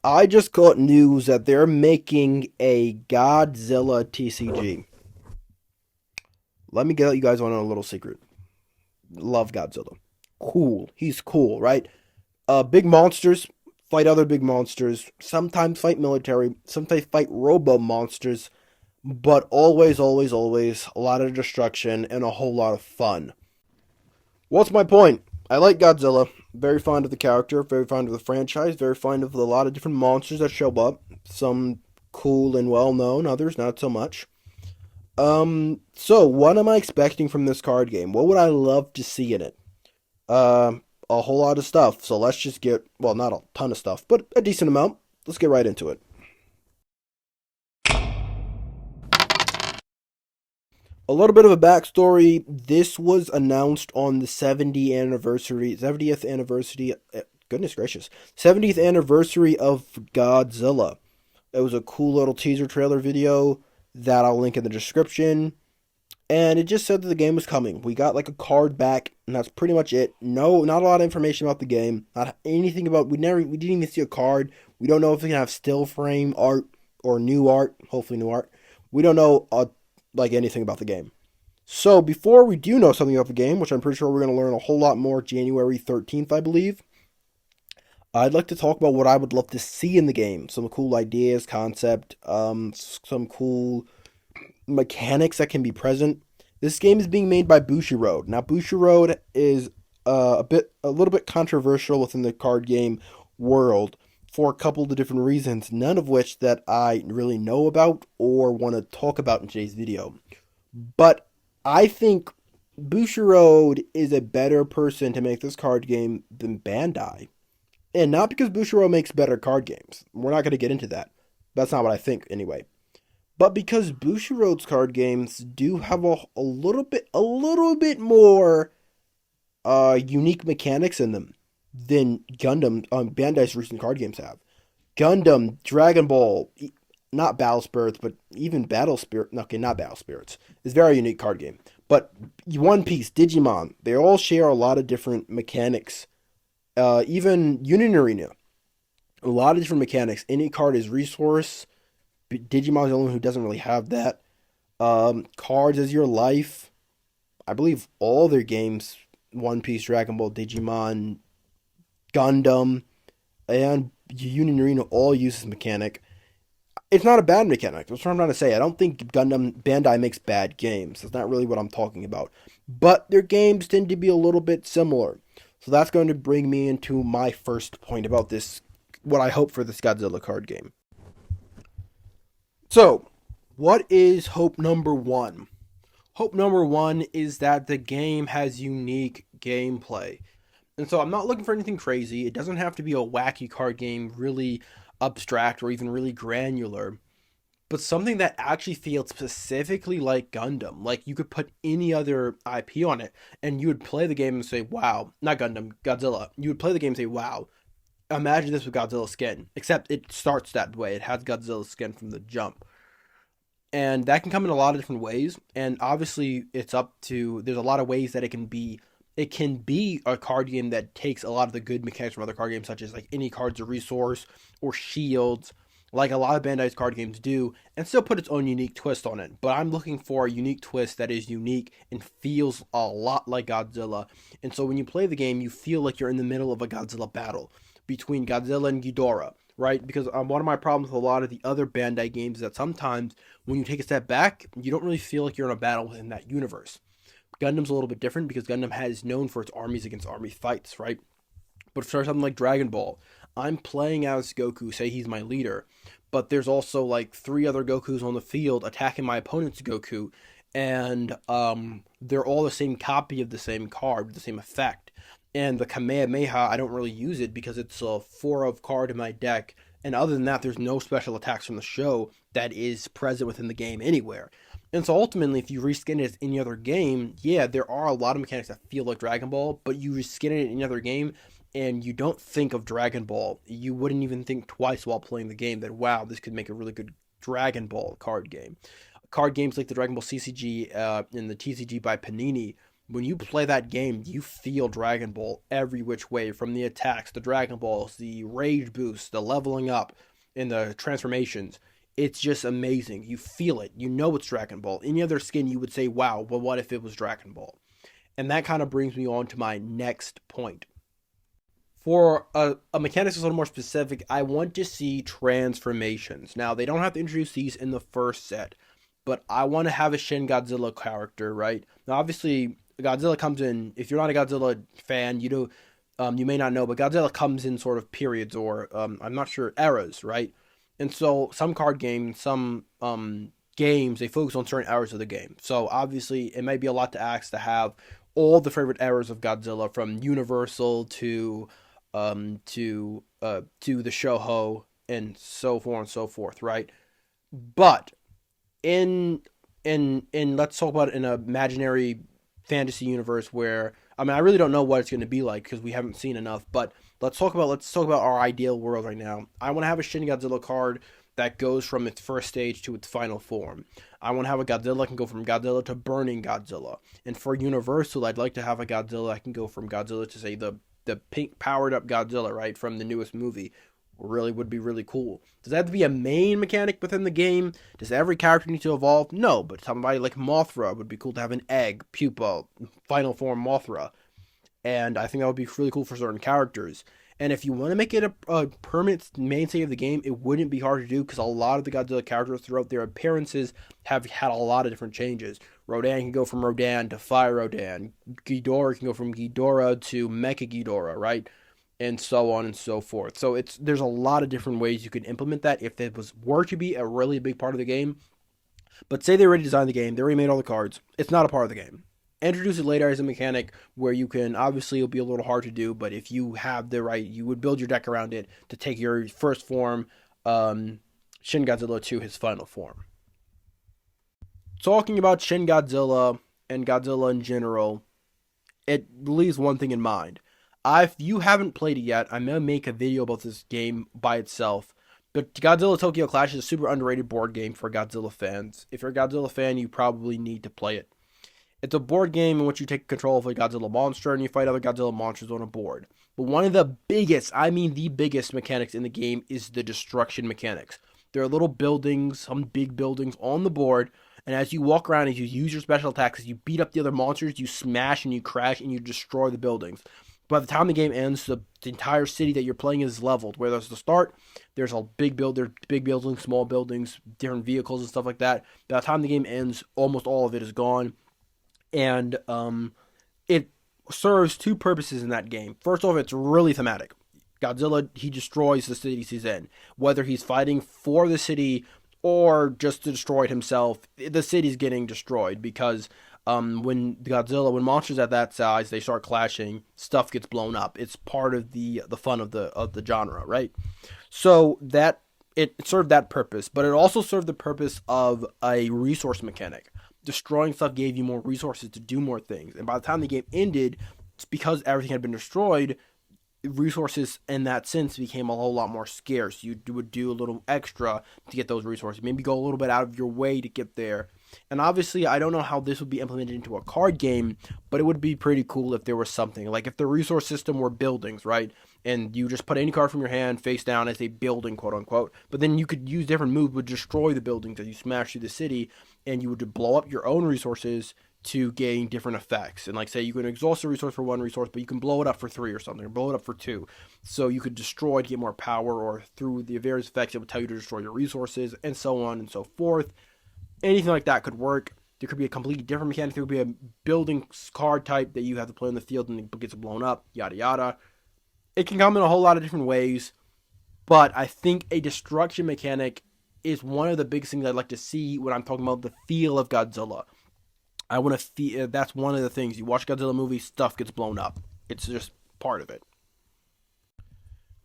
I just got news that they're making a Godzilla TCG. Let me get you guys on a little secret. Love Godzilla. Cool. He's cool, right? Big monsters fight other big monsters. Sometimes fight military. Sometimes fight robo monsters. But always, always, always a lot of destruction and a whole lot of fun. What's my point? I like Godzilla. Very fond of the character. Very fond of the franchise. Very fond of a lot of different monsters that show up. Some cool and well known. Others not so much. So what am I expecting from this card game? What would I love to see in it? A whole lot of stuff. So let's just get, well, not a ton of stuff, but a decent amount. Let's get right into it. A little bit of a backstory. This was announced on the 70th anniversary, goodness gracious, 70th anniversary of Godzilla. It was a cool little teaser trailer video that I'll link in the description. And it just said that the game was coming. We got like a card back, and that's pretty much it. No, not a lot of information about the game. Not anything about. We didn't even see a card. We don't know if it's gonna have still frame art or new art. Hopefully, new art. We don't know like anything about the game. So before we do know something about the game, which I'm pretty sure we're gonna learn a whole lot more January 13th, I believe. I'd like to talk about what I would love to see in the game. Some cool ideas, concept, some cool mechanics that can be present. This game is being made by Bushiroad. Now, Bushiroad is a little bit controversial within the card game world for a couple of different reasons, none of which that I really know about or want to talk about in today's video. But I think Bushiroad is a better person to make this card game than Bandai. And not because Bushiroad makes better card games. We're not going to get into that. That's not what I think, anyway. But because Bushiroad's card games do have a little bit more unique mechanics in them than Gundam, Bandai's recent card games have. Gundam, Dragon Ball, not Battle Spirits, but even Battle Spirit, okay, not Battle Spirits, is a very unique card game. But One Piece, Digimon, they all share a lot of different mechanics. Even Union Arena, a lot of different mechanics. Any card is resource. Digimon's the only one who doesn't really have that. Cards as your life. I believe all their games, One Piece, Dragon Ball, Digimon, Gundam, and Union Arena all use this mechanic. It's not a bad mechanic. That's what I'm trying to say. I don't think Bandai makes bad games. That's not really what I'm talking about. But their games tend to be a little bit similar. So that's going to bring me into my first point about this, what I hope for this Godzilla card game. So, what is hope number one? Hope number one is that the game has unique gameplay. And so I'm not looking for anything crazy. It doesn't have to be a wacky card game, really abstract or even really granular, but something that actually feels specifically like Gundam. Like you could put any other IP on it and you would play the game and say, wow, not Gundam, Godzilla. You would play the game and say, wow, imagine this with Godzilla skin, except it starts that way. It has Godzilla skin from the jump. And that can come in a lot of different ways. And obviously it's up to, there's a lot of ways that it can be. It can be a card game that takes a lot of the good mechanics from other card games, such as like any card's a resource or shields, like a lot of Bandai's card games do, and still put its own unique twist on it. But I'm looking for a unique twist that is unique and feels a lot like Godzilla. And so when you play the game, you feel like you're in the middle of a Godzilla battle between Godzilla and Ghidorah, right? Because one of my problems with a lot of the other Bandai games is that sometimes when you take a step back, you don't really feel like you're in a battle within that universe. Gundam's a little bit different because Gundam is known for its armies against army fights, right? But for something like Dragon Ball, I'm playing as Goku, say he's my leader, but there's also like 3 other Gokus on the field attacking my opponent's Goku, and they're all the same copy of the same card with the same effect. And the Kamehameha, I don't really use it because it's a 4 of card in my deck, and other than that, there's no special attacks from the show that is present within the game anywhere. And so ultimately, if you reskin it as any other game, yeah, there are a lot of mechanics that feel like Dragon Ball, but you reskin it in any other game, and you don't think of Dragon Ball. You wouldn't even think twice while playing the game that, wow, this could make a really good Dragon Ball card game. Card games like the Dragon Ball CCG and the TCG by Panini when you play that game, you feel Dragon Ball every which way, from the attacks, the Dragon Balls, the rage boosts, the leveling up, and the transformations. It's just amazing. You feel it. You know it's Dragon Ball. Any other skin, you would say, wow, but what if it was Dragon Ball? And that kind of brings me on to my next point. For a mechanics that's a little more specific, I want to see transformations. Now, they don't have to introduce these in the first set, but I want to have a Shin Godzilla character, right? Now, obviously, Godzilla comes in. If you're not a Godzilla fan, you may not know, but Godzilla comes in sort of periods, or I'm not sure, eras, right? And so some card games, some games, they focus on certain eras of the game. So obviously, it might be a lot to ask to have all the favorite eras of Godzilla, from Universal to the Shoho, and so forth and so forth, right? But in let's talk about it in an imaginary fantasy universe where, I mean, I really don't know what it's going to be like because we haven't seen enough. But let's talk about our ideal world right now. I want to have a Shin Godzilla card that goes from its first stage to its final form. I want to have a Godzilla that can go from Godzilla to Burning Godzilla. And for Universal, I'd like to have a Godzilla that can go from Godzilla to, say, the pink powered up Godzilla, right, from the newest movie. Really would be really cool. Does that have to be a main mechanic within the game? Does every character need to evolve? No, but somebody like Mothra would be cool to have an egg, pupa, final form Mothra. And I think that would be really cool for certain characters. And if you want to make it a permanent mainstay of the game, it wouldn't be hard to do, because a lot of the Godzilla characters throughout their appearances have had a lot of different changes. Rodan can go from Rodan to Fire Rodan. Ghidorah can go from Ghidorah to Mecha Ghidorah, right? And so on and so forth. So there's a lot of different ways you could implement that if it were to be a really big part of the game. But say they already designed the game, they already made all the cards. It's not a part of the game. Introduce it later as a mechanic where you can, obviously it'll be a little hard to do, but if you have the right, you would build your deck around it to take your first form, Shin Godzilla, to his final form. Talking about Shin Godzilla and Godzilla in general, it leaves one thing in mind. If you haven't played it yet, I'm going to make a video about this game by itself. But Godzilla Tokyo Clash is a super underrated board game for Godzilla fans. If you're a Godzilla fan, you probably need to play it. It's a board game in which you take control of a Godzilla monster and you fight other Godzilla monsters on a board. But one of the biggest, I mean the biggest mechanics in the game is the destruction mechanics. There are little buildings, some big buildings on the board, and as you walk around and you use your special attacks, as you beat up the other monsters, you smash and you crash and you destroy the buildings. By the time the game ends, the entire city that you're playing is leveled. Where there's the start, there's big buildings, small buildings, different vehicles and stuff like that. By the time the game ends, almost all of it is gone. And it serves two purposes in that game. First off, it's really thematic. Godzilla, he destroys the cities he's in. Whether he's fighting for the city or just to destroy it himself, the city's getting destroyed because when monsters at that size, they start clashing, stuff gets blown up. It's part of the fun of the genre, right? So that it served that purpose, but it also served the purpose of a resource mechanic. Destroying stuff gave you more resources to do more things, and by the time the game ended, it's because everything had been destroyed, resources in that sense became a whole lot more scarce. You would do a little extra to get those resources, maybe go a little bit out of your way to get there. And obviously, I don't know how this would be implemented into a card game, but it would be pretty cool if there was something. Like if the resource system were buildings, right? And you just put any card from your hand face down as a building, quote unquote. But then you could use different moves, would destroy the buildings as you smash through the city, and you would blow up your own resources to gain different effects. And like say you can exhaust a resource for one resource, but you can blow it up for 3 or something, or blow it up for 2. So you could destroy to get more power, or through the various effects it would tell you to destroy your resources, and so on and so forth. Anything like that could work. There could be a completely different mechanic. There could be a building card type that you have to play in the field and it gets blown up, yada yada. It can come in a whole lot of different ways, but I think a destruction mechanic is one of the biggest things I'd like to see when I'm talking about the feel of Godzilla. I want to feel, that's one of the things. You watch Godzilla movie, stuff gets blown up. It's just part of it.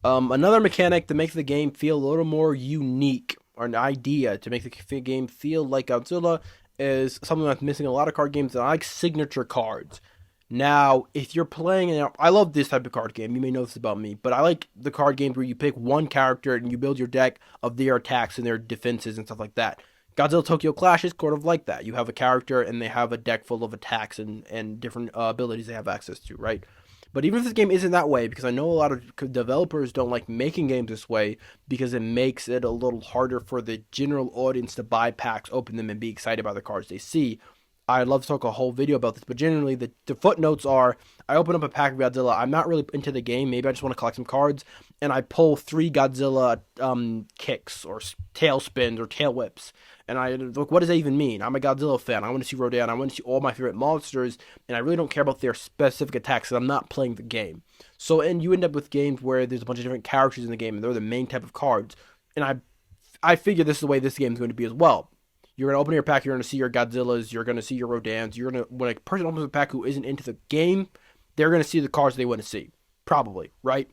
Another mechanic that makes the game feel a little more unique, or an idea to make the game feel like Godzilla, is something that's missing in a lot of card games, and I like signature cards. Now, if you're playing, I love this type of card game, you may know this about me, but I like the card games where you pick one character and you build your deck of their attacks and their defenses and stuff like that. Godzilla Tokyo Clash is sort of like that. You have a character and they have a deck full of attacks and different abilities they have access to, right? But even if this game isn't that way, because I know a lot of developers don't like making games this way because it makes it a little harder for the general audience to buy packs, open them, and be excited by the cards they see. I'd love to talk a whole video about this, but generally the footnotes are I open up a pack of Godzilla. I'm not really into the game. Maybe I just want to collect some cards, and I pull 3 Godzilla kicks or tail spins or tail whips. And I look, what does that even mean? I'm a Godzilla fan. I want to see Rodan. I want to see all my favorite monsters, and I really don't care about their specific attacks because I'm not playing the game. So, and you end up with games where there's a bunch of different characters in the game, and they're the main type of cards. And I figure this is the way this game is going to be as well. You're going to open your pack, you're going to see your Godzillas, you're going to see your Rodans, you're going to, when a person opens a pack who isn't into the game, they're going to see the cards they want to see. Probably, right?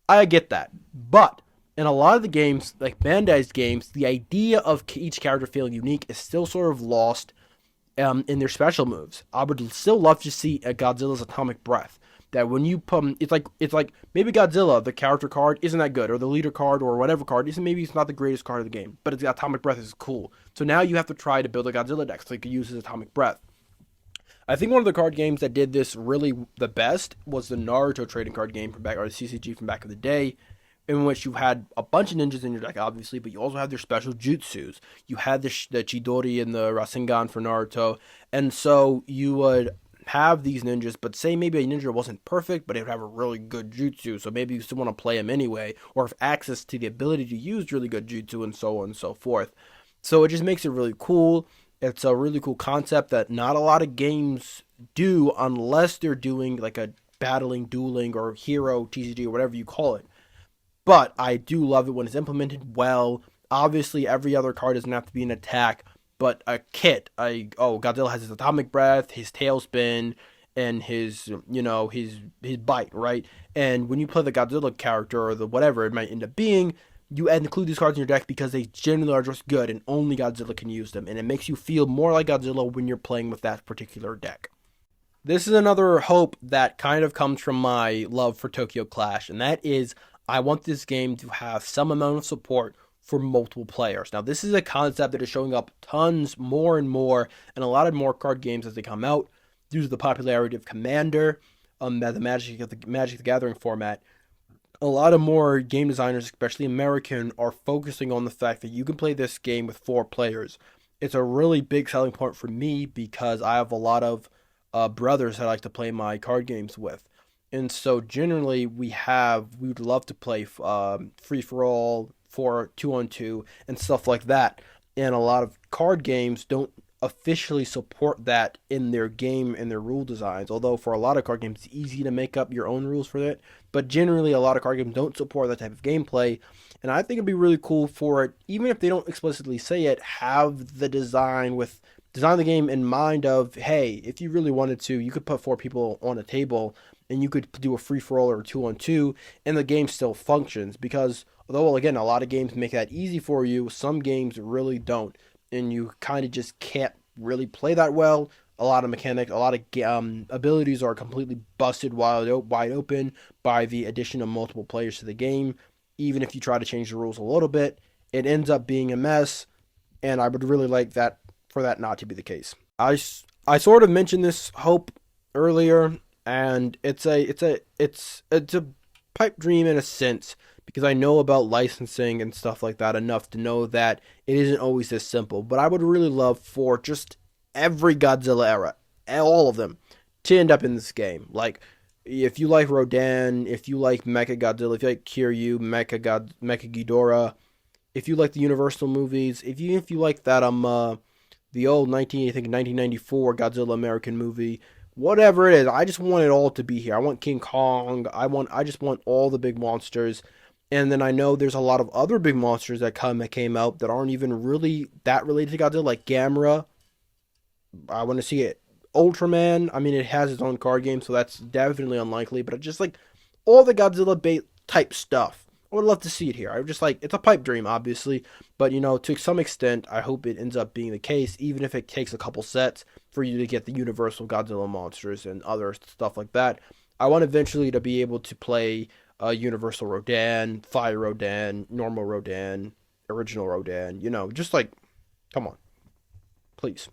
I get that. But in a lot of the games, like Bandai's games, the idea of each character feeling unique is still sort of lost in their special moves. I would still love to see a Godzilla's Atomic Breath. That when you put, it's like maybe Godzilla, the character card, isn't that good, or the leader card, or whatever card, maybe it's not the greatest card of the game, but its Atomic Breath is cool. So now you have to try to build a Godzilla deck so you can use his Atomic Breath. I think one of the card games that did this really the best was the Naruto trading card game from back, or the CCG from back in the day, in which you had a bunch of ninjas in your deck, obviously, but you also had their special jutsus. You had the Chidori and the Rasengan for Naruto, and so you would have these ninjas, but say maybe a ninja wasn't perfect, but it would have a really good jutsu, so maybe you still want to play him anyway, or have access to the ability to use really good jutsu, and so on and so forth. So it just makes it really cool. It's a really cool concept that not a lot of games do unless they're doing like a battling, dueling, or hero TCG, or whatever you call it. But I do love it when it's implemented well. Obviously, every other card doesn't have to be an attack, but a kit. Godzilla has his Atomic Breath, his Tailspin, and his his bite, right? And when you play the Godzilla character or the whatever it might end up being, you include these cards in your deck because they generally are just good and only Godzilla can use them, and it makes you feel more like Godzilla when you're playing with that particular deck. This is another hope that kind of comes from my love for Tokyo Clash, and that is I want this game to have some amount of support for multiple players. Now, this is a concept that is showing up tons more and more in a lot of more card games as they come out due to the popularity of Commander, the Magic the Gathering format. A lot of more game designers, especially American, are focusing on the fact that you can play this game with 4 players. It's a really big selling point for me because I have a lot of brothers that I like to play my card games with. And so generally we would love to play free for all, for 2-on-2 and stuff like that. And a lot of card games don't officially support that in their game and their rule designs. Although for a lot of card games it's easy to make up your own rules for that. But generally a lot of card games don't support that type of gameplay. And I think it'd be really cool for it, even if they don't explicitly say it, have the design the game in mind of, hey, if you really wanted to, you could put 4 people on a table and you could do a free-for-all or a 2-on-2, and the game still functions. Because, although, again, a lot of games make that easy for you, some games really don't. And you kind of just can't really play that well. A lot of mechanics, a lot of abilities are completely busted wide open by the addition of multiple players to the game. Even if you try to change the rules a little bit, it ends up being a mess, and I would really like that for that not to be the case. I sort of mentioned this hope earlier, and it's a pipe dream in a sense, because I know about licensing and stuff like that enough to know that it isn't always this simple. But I would really love for just every Godzilla era, all of them, to end up in this game. Like, if you like Rodan, if you like Mecha Godzilla, if you like Kiryu, Mecha Ghidorah, if you like the Universal movies, if you like that the old 1994 Godzilla American movie, whatever it is, I just want it all to be here. I want King Kong. I just want all the big monsters. And then I know there's a lot of other big monsters that came out that aren't even really that related to Godzilla, like Gamera. I want to see it. Ultraman, I mean, it has its own card game, so that's definitely unlikely. But just like all the Godzilla type stuff, I would love to see it here. I would just like, it's a pipe dream, obviously, but to some extent, I hope it ends up being the case, even if it takes a couple sets for you to get the Universal Godzilla monsters and other stuff like that. I want eventually to be able to play Universal Rodan, Fire Rodan, Normal Rodan, Original Rodan, just like Come on, please.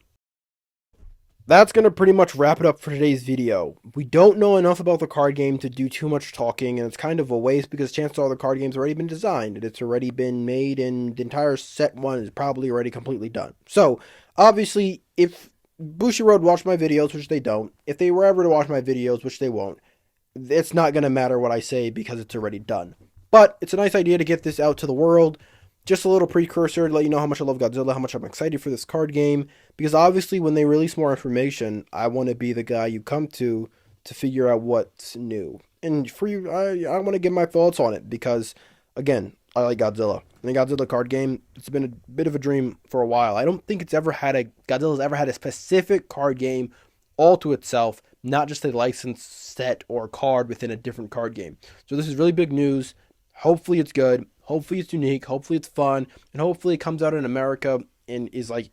That's going to pretty much wrap it up for today's video. We don't know enough about the card game to do too much talking, and it's kind of a waste because chances are the card game's already been designed, and it's already been made, and the entire set one is probably already completely done. So, obviously, if Bushiroad watched my videos, which they don't, if they were ever to watch my videos, which they won't, it's not going to matter what I say because it's already done. But it's a nice idea to get this out to the world. Just a little precursor to let you know how much I love Godzilla, how much I'm excited for this card game. Because obviously, when they release more information, I want to be the guy you come to figure out what's new. And for you, I want to give my thoughts on it because, again, I like Godzilla. And the Godzilla card game, it's been a bit of a dream for a while. I don't think Godzilla's ever had a specific card game all to itself, not just a licensed set or card within a different card game. So this is really big news. Hopefully it's good. Hopefully it's unique. Hopefully it's fun. And hopefully it comes out in America and is like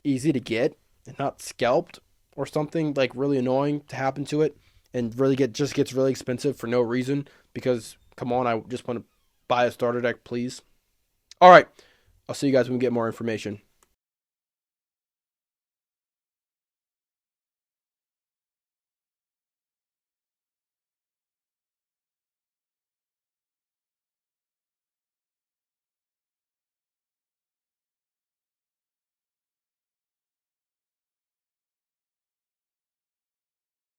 easy to get and not scalped or something like really annoying to happen to it and really gets really expensive for no reason because come on, I just want to buy a starter deck, please. All right. I'll see you guys when we get more information.